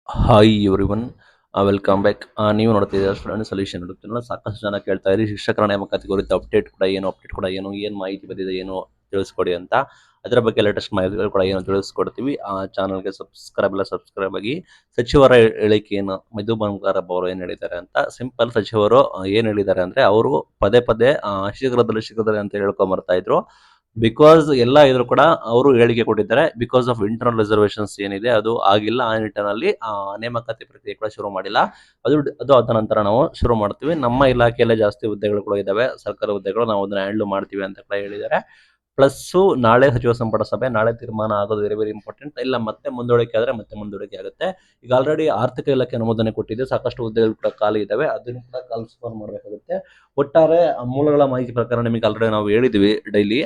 Hi everyone, welcome back. ನೀವು ನೋಡ್ತಿದ್ದೀರಾ student solution YouTube. ಸಾಕಷ್ಟು ಜನ ಕೇಳ್ತಾ ಇರಿ ಶಿಕ್ಷಕರ ನೇಮಕಾತಿ ಕುರಿತು ಅಪ್ಡೇಟ್ ಕೂಡ ಏನು ಮಾಹಿತಿ ಬಂದಿದೆ, ಏನು ತಿಳಿಸ್ಕೊಡಿ ಅಂತ. ಅದರ ಬಗ್ಗೆ ಲೇಟೆಸ್ಟ್ ಮಾಹಿತಿಗಳು ಕೂಡ ಏನು ತಿಳಿಸ್ಕೊಡ್ತೀವಿ. ಆ ಚಾನಲ್ಗೆ ಸಬ್ಸ್ಕ್ರೈಬ್ ಆಗಿ. ಸಚಿವರ ಹೇಳಿಕೆಯನ್ನು ಮಧು ಬಂಗಾರಪ್ಪ ಅವರು ಏನು ಹೇಳಿದ್ದಾರೆ ಅಂತ ಸಿಂಪಲ್. ಸಚಿವರು ಏನು ಹೇಳಿದ್ದಾರೆ ಅಂದ್ರೆ, ಅವರು ಪದೇ ಪದೇ ಶೀಘ್ರದಲ್ಲಿ ಅಂತ ಹೇಳ್ಕೊಂಡ್ ಬರ್ತಾ ಇದ್ರು. ಬಿಕಾಸ್ ಎಲ್ಲ ಇದ್ರು ಕೂಡ ಅವರು ಹೇಳಿಕೆ ಕೊಟ್ಟಿದ್ದಾರೆ. ಬಿಕಾಸ್ ಆಫ್ ಇಂಟರ್ನಲ್ ರಿಸರ್ವೇಶನ್ಸ್ ಏನಿದೆ ಅದು ಆಗಿಲ್ಲ. ಆ ನಿಟ್ಟಿನಲ್ಲಿ ನೇಮಕಾತಿ ಪ್ರಕ್ರಿಯೆ ಕೂಡ ಶುರು ಮಾಡಿಲ್ಲ. ಅದ ನಂತರ ನಾವು ಶುರು ಮಾಡ್ತೀವಿ. ನಮ್ಮ ಇಲಾಖೆಯಲ್ಲೇ ಜಾಸ್ತಿ ಹುದ್ದೆಗಳು ಕೂಡ ಇದಾವೆ, ಸರ್ಕಾರಿ ಹುದ್ದೆಗಳು. ನಾವು ಅದನ್ನ ಹ್ಯಾಂಡಲ್ ಮಾಡ್ತೀವಿ ಅಂತ ಕೂಡ ಹೇಳಿದ್ದಾರೆ. ಪ್ಲಸ್ ನಾಳೆ ಸಚಿವ ಸಂಪುಟ ಸಭೆ, ನಾಳೆ ತೀರ್ಮಾನ ಆಗೋದು ವೆರಿ ವೆರಿ ಇಂಪಾರ್ಟೆಂಟ್. ಇಲ್ಲ ಮತ್ತೆ ಮುಂದೂಡಿಕೆ ಆದ್ರೆ ಮತ್ತೆ ಮುಂದೂಡಿಕೆ ಆಗುತ್ತೆ. ಈಗ ಆಲ್ರೆಡಿ ಆರ್ಥಿಕ ಇಲಾಖೆ ಅನುಮೋದನೆ ಕೊಟ್ಟಿದೆ, ಸಾಕಷ್ಟು ಹುದ್ದೆಗಳು ಕೂಡ ಖಾಲಿ ಇದಾವೆ, ಅದನ್ನು ಕೂಡ ಕನ್ಫರ್ಮ್ ಮಾಡಬೇಕಾಗುತ್ತೆ. ಒಟ್ಟಾರೆ ಮೂಲಗಳ ಮಾಹಿತಿ ಪ್ರಕಾರ ನಿಮಗೆ ಆಲ್ರೆಡಿ ನಾವು ಹೇಳಿದ್ವಿ ಡೈಲಿ.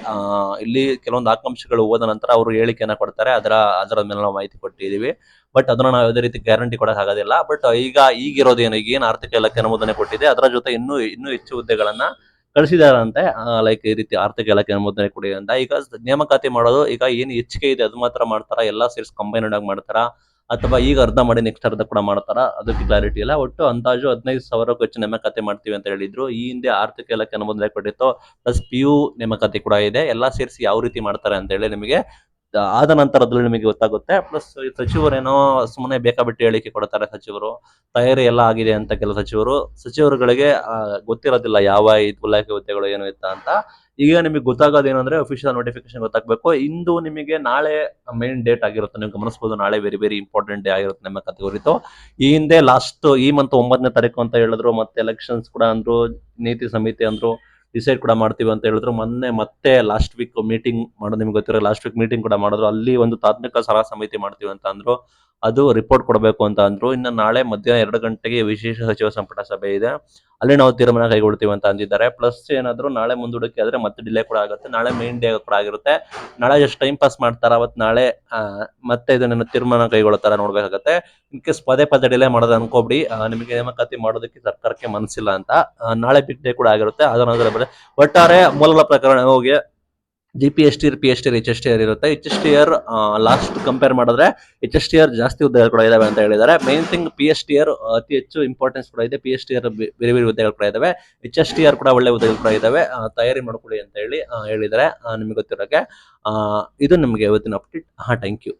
ಇಲ್ಲಿ ಕೆಲವೊಂದು ಆಕಾಂಕ್ಷಿಗಳು ಹೋದ ನಂತರ ಅವರು ಹೇಳಿಕೆಯನ್ನ ಕೊಡ್ತಾರೆ, ಅದರ ಮೇಲೆ ನಾವು ಮಾಹಿತಿ ಕೊಟ್ಟಿದ್ದೀವಿ. ಬಟ್ ಅದನ್ನ ನಾವು ಯಾವುದೇ ರೀತಿ ಗ್ಯಾರಂಟಿ ಕೊಡಕ್ ಆಗೋದಿಲ್ಲ. ಬಟ್ ಈಗಿರೋದು ಏನು ಆರ್ಥಿಕ ಇಲಾಖೆ ಅನುಮೋದನೆ ಕೊಟ್ಟಿದೆ, ಅದರ ಜೊತೆ ಇನ್ನೂ ಹೆಚ್ಚು ಹುದ್ದೆಗಳನ್ನ ಕಳಿಸಿದಾರಂತೆ. ಲೈಕ್ ಈ ರೀತಿ ಆರ್ಥಿಕ ಇಲಾಖೆ ಅನುಮೋದನೆ ಕೊಡಿ ಅಂತ. ಈಗ ನೇಮಕಾತಿ ಮಾಡೋದು ಈಗ ಏನು ಹೆಚ್ಚಿಗೆ ಇದೆ ಅದು ಮಾತ್ರ ಮಾಡ್ತಾರಾ, ಎಲ್ಲಾ ಸೇರಿಸಿ ಕಂಬೈನ್ಡ್ ಆಗಿ ಮಾಡ್ತಾರಾ, ಅಥವಾ ಈಗ ಅರ್ಧ ಮಾಡಿ ನೆಕ್ಸ್ಟ್ ಅರ್ಧ ಕೂಡ ಮಾಡ್ತಾರಾ, ಅದಕ್ಕೆ ಕ್ಲಾರಿಟಿ ಇಲ್ಲ. ಒಟ್ಟು ಅಂದಾಜು 15,000ಕ್ಕೂ ಹೆಚ್ಚು ನೇಮಕಾತಿ ಮಾಡ್ತೀವಿ ಅಂತ ಹೇಳಿದ್ರು. ಈ ಹಿಂದೆ ಆರ್ಥಿಕ ಇಲಾಖೆ ಅನುಮೋದನೆ ಕೊಟ್ಟಿತ್ತು, ಪ್ಲಸ್ PU ನೇಮಕಾತಿ ಕೂಡ ಇದೆ. ಎಲ್ಲಾ ಸೇರಿಸಿ ಯಾವ ರೀತಿ ಮಾಡ್ತಾರೆ ಅಂತ ಹೇಳಿ ನಿಮಗೆ ಆದ ನಂತರದಲ್ಲಿ ನಿಮಗೆ ಗೊತ್ತಾಗುತ್ತೆ. ಪ್ಲಸ್ ಸಚಿವರೇನೋ ಸುಮ್ಮನೆ ಬೇಕಾಬಿಟ್ಟು ಹೇಳಿಕೆ ಕೊಡ್ತಾರೆ. ಸಚಿವರು ತಯಾರಿ ಎಲ್ಲ ಆಗಿದೆ ಅಂತ ಕೆಲ ಸಚಿವರುಗಳಿಗೆ ಗೊತ್ತಿರೋದಿಲ್ಲ ಯಾವ ಇಲಾಖೆ ಹುದ್ದೆಗಳು ಏನು ಇತ್ತ ಅಂತ. ಈಗ ನಿಮಗೆ ಗೊತ್ತಾಗೋದೇನಂದ್ರೆ ಅಫಿಷಿಯಲ್ ನೋಟಿಫಿಕೇಶನ್ ಗೊತ್ತಾಗಬೇಕು. ಇಂದು ನಿಮಗೆ ನಾಳೆ ಮೇನ್ ಡೇಟ್ ಆಗಿರುತ್ತೆ, ನೀವು ಗಮನಿಸಬಹುದು. ನಾಳೆ ವೆರಿ ವೆರಿ ಇಂಪಾರ್ಟೆಂಟ್ ಡೇ ಆಗಿರುತ್ತೆ ನೇಮಕಾತಿ ಕುರಿತು. ಈ ಹಿಂದೆ ಲಾಸ್ಟ್ ಈ ಮಂತ್ 9ನೇ ತಾರೀಕು ಅಂತ ಹೇಳಿದ್ರು, ಮತ್ತೆ ಎಲೆಕ್ಷನ್ಸ್ ಕೂಡ ಅಂದ್ರು, ನೀತಿ ಸಮಿತಿ ಅಂದ್ರು, ಡಿಸೈಡ್ ಕೂಡ ಮಾಡ್ತೀವಿ ಅಂತ ಹೇಳಿದ್ರು. ಮೊನ್ನೆ ಮತ್ತೆ ಲಾಸ್ಟ್ ವೀಕ್ ಮೀಟಿಂಗ್ ಮಾಡೋದು ನಿಮ್ಗೆ ಗೊತ್ತಿರೋ, ಲಾಸ್ಟ್ ವೀಕ್ ಮೀಟಿಂಗ್ ಕೂಡ ಮಾಡಿದ್ರು. ಅಲ್ಲಿ ಒಂದು ತಾತ್ವಿಕ ಸಲಹಾ ಸಮಿತಿ ಮಾಡ್ತೀವಿ ಅಂತ ಅಂದ್ರು, ಅದು ರಿಪೋರ್ಟ್ ಕೊಡಬೇಕು ಅಂತ ಅಂದ್ರು. ಇನ್ನು ನಾಳೆ ಮಧ್ಯಾಹ್ನ 2 ಗಂಟೆಗೆ ವಿಶೇಷ ಸಚಿವ ಸಂಪುಟ ಸಭೆ ಇದೆ, ಅಲ್ಲಿ ನಾವು ತೀರ್ಮಾನ ಕೈಗೊಳ್ತೀವಿ ಅಂತ ಅಂದಿದ್ದಾರೆ. ಪ್ಲಸ್ ಏನಾದ್ರು ನಾಳೆ ಮುಂದೂಡಿಕೆ ಆದ್ರೆ ಮತ್ತೆ ಡಿಲೇ ಕೂಡ ಆಗುತ್ತೆ. ನಾಳೆ ಮೇನ್ ಡೇ ಕೂಡ ಆಗಿರುತ್ತೆ. ನಾಳೆ ಜಸ್ಟ್ ಟೈಮ್ ಪಾಸ್ ಮಾಡ್ತಾರ, ಅವತ್ತು ನಾಳೆ ಮತ್ತೆ ಇದನ್ನ ತೀರ್ಮಾನ ಕೈಗೊಳ್ತಾರ ನೋಡ್ಬೇಕಾಗತ್ತೆ. ಇನ್ ಕೇಸ್ ಪದೇ ಪದೇ ಡಿಲೇ ಮಾಡೋದು ಅನ್ಕೋಬಿಡಿ, ನಿಮಗೆ ನೇಮಕಾತಿ ಮಾಡೋದಕ್ಕೆ ಸರ್ಕಾರಕ್ಕೆ ಮನಸ್ಸಿಲ್ಲ ಅಂತ. ನಾಳೆ ಬಿಗ್ ಡೇ ಕೂಡ ಆಗಿರುತ್ತೆ. ಅದರ ಒಟ್ಟಾರೆ ಮೂಲಗಳ ಪ್ರಕರಣ ಹೋಗಿ GPST, PST, HSTR ಇರುತ್ತೆ. HSTR ಲಾಸ್ಟ್ ಕಂಪೇರ್ ಮಾಡಿದ್ರೆ HSTR ಜಾಸ್ತಿ ಹುದ್ದೆಗಳು ಕೂಡ ಇದಾವೆ ಅಂತ ಹೇಳಿದ್ದಾರೆ. ಮೇನ್ ಥಿಂಗ್ PSTR ಅತಿ ಹೆಚ್ಚು ಇಂಪಾರ್ಟೆನ್ಸ್ ಕೂಡ ಇದೆ. PSTR ಬೇರೆ ಬೇರೆ ಹುದ್ದೆಗಳು ಕೂಡ ಇದಾವೆ, HSTR ಕೂಡ ಒಳ್ಳೆ ಹುದ್ದೆಗಳು ಕೂಡ ಇದಾವೆ. ತಯಾರಿ ಮಾಡ್ಕೊಳ್ಳಿ ಅಂತ ಹೇಳಿ ಹೇಳಿದ್ದಾರೆ ನಿಮ್ಗೆ ಗೊತ್ತಿರೋಕೆ. ಇದು ನಿಮಗೆ ಇವತ್ತಿನ ಅಪ್ಡೇಟ್. Thank you.